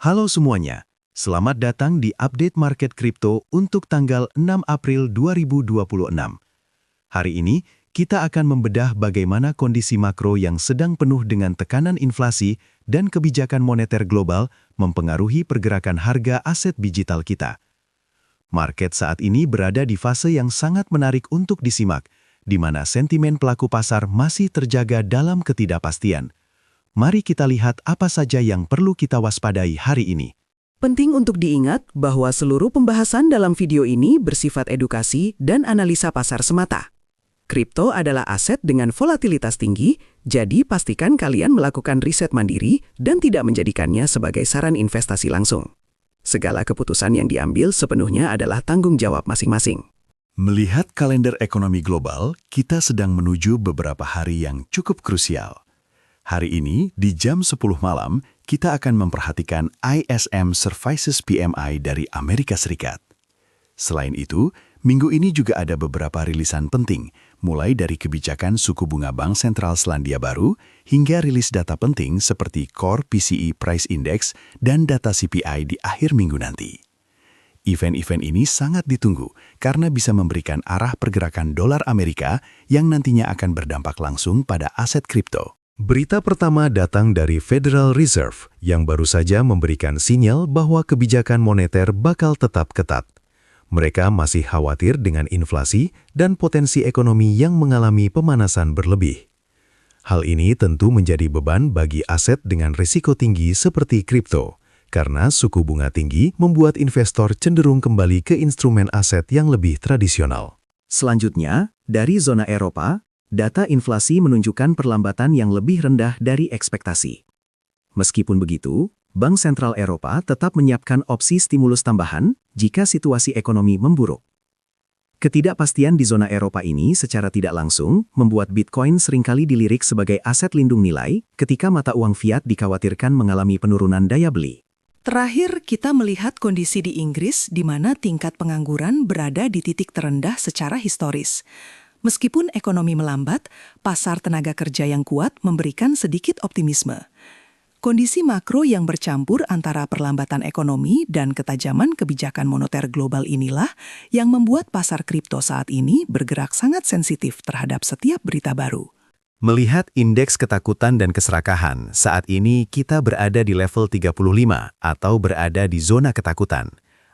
Halo semuanya, selamat datang di update market kripto untuk tanggal 6 April 2026. Hari ini, kita akan membedah bagaimana kondisi makro yang sedang penuh dengan tekanan inflasi dan kebijakan moneter global mempengaruhi pergerakan harga aset digital kita. Market saat ini berada di fase yang sangat menarik untuk disimak, di mana sentimen pelaku pasar masih terjaga dalam ketidakpastian. Mari kita lihat apa saja yang perlu kita waspadai hari ini. Penting untuk diingat bahwa seluruh pembahasan dalam video ini bersifat edukasi dan analisa pasar semata. Kripto adalah aset dengan volatilitas tinggi, jadi pastikan kalian melakukan riset mandiri dan tidak menjadikannya sebagai saran investasi langsung. Segala keputusan yang diambil sepenuhnya adalah tanggung jawab masing-masing. Melihat kalender ekonomi global, kita sedang menuju beberapa hari yang cukup krusial. Hari ini, di jam 10 malam, kita akan memperhatikan ISM Services PMI dari Amerika Serikat. Selain itu, minggu ini juga ada beberapa rilisan penting, mulai dari kebijakan suku bunga Bank Sentral Selandia Baru hingga rilis data penting seperti Core PCE Price Index dan data CPI di akhir minggu nanti. Event-event ini sangat ditunggu karena bisa memberikan arah pergerakan dolar Amerika yang nantinya akan berdampak langsung pada aset kripto. Berita pertama datang dari Federal Reserve yang baru saja memberikan sinyal bahwa kebijakan moneter bakal tetap ketat. Mereka masih khawatir dengan inflasi dan potensi ekonomi yang mengalami pemanasan berlebih. Hal ini tentu menjadi beban bagi aset dengan risiko tinggi seperti kripto, karena suku bunga tinggi membuat investor cenderung kembali ke instrumen aset yang lebih tradisional. Selanjutnya, dari zona Eropa, data inflasi menunjukkan perlambatan yang lebih rendah dari ekspektasi. Meskipun begitu, Bank Sentral Eropa tetap menyiapkan opsi stimulus tambahan jika situasi ekonomi memburuk. Ketidakpastian di zona Eropa ini secara tidak langsung membuat Bitcoin seringkali dilirik sebagai aset lindung nilai ketika mata uang fiat dikhawatirkan mengalami penurunan daya beli. Terakhir, kita melihat kondisi di Inggris di mana tingkat pengangguran berada di titik terendah secara historis. Meskipun ekonomi melambat, pasar tenaga kerja yang kuat memberikan sedikit optimisme. Kondisi makro yang bercampur antara perlambatan ekonomi dan ketajaman kebijakan moneter global inilah yang membuat pasar kripto saat ini bergerak sangat sensitif terhadap setiap berita baru. Melihat indeks ketakutan dan keserakahan, saat ini kita berada di level 35 atau berada di zona ketakutan.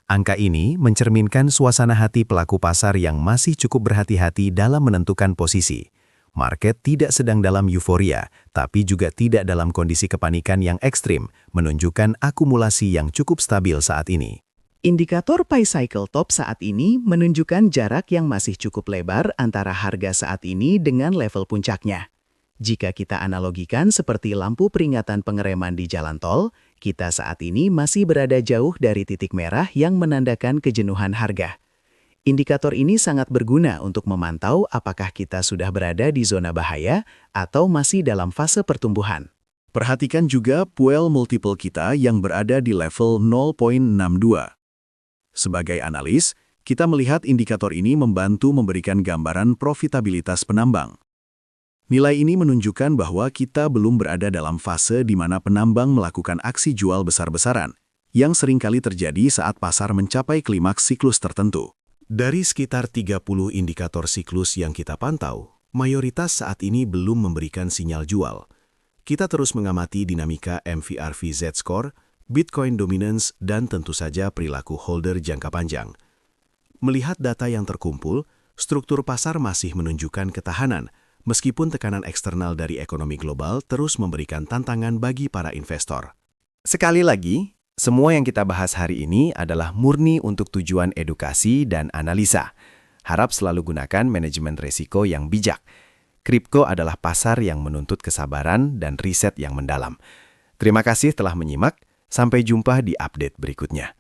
Angka ini mencerminkan suasana hati pelaku pasar yang masih cukup berhati-hati dalam menentukan posisi. Market tidak sedang dalam euforia, tapi juga tidak dalam kondisi kepanikan yang ekstrim, menunjukkan akumulasi yang cukup stabil saat ini. Indikator Pi Cycle Top saat ini menunjukkan jarak yang masih cukup lebar antara harga saat ini dengan level puncaknya. Jika kita analogikan seperti lampu peringatan pengereman di jalan tol, kita saat ini masih berada jauh dari titik merah yang menandakan kejenuhan harga. Indikator ini sangat berguna untuk memantau apakah kita sudah berada di zona bahaya atau masih dalam fase pertumbuhan. Perhatikan juga Puel multiple kita yang berada di level 0.62. Sebagai analis, kita melihat indikator ini membantu memberikan gambaran profitabilitas penambang. Nilai ini menunjukkan bahwa kita belum berada dalam fase di mana penambang melakukan aksi jual besar-besaran, yang seringkali terjadi saat pasar mencapai klimaks siklus tertentu. Dari sekitar 30 indikator siklus yang kita pantau, mayoritas saat ini belum memberikan sinyal jual. Kita terus mengamati dinamika MVRV Z-Score, Bitcoin Dominance, dan tentu saja perilaku holder jangka panjang. Melihat data yang terkumpul, struktur pasar masih menunjukkan ketahanan, meskipun tekanan eksternal dari ekonomi global terus memberikan tantangan bagi para investor. Sekali lagi, semua yang kita bahas hari ini adalah murni untuk tujuan edukasi dan analisa. Harap selalu gunakan manajemen risiko yang bijak. Kripto adalah pasar yang menuntut kesabaran dan riset yang mendalam. Terima kasih telah menyimak. Sampai jumpa di update berikutnya.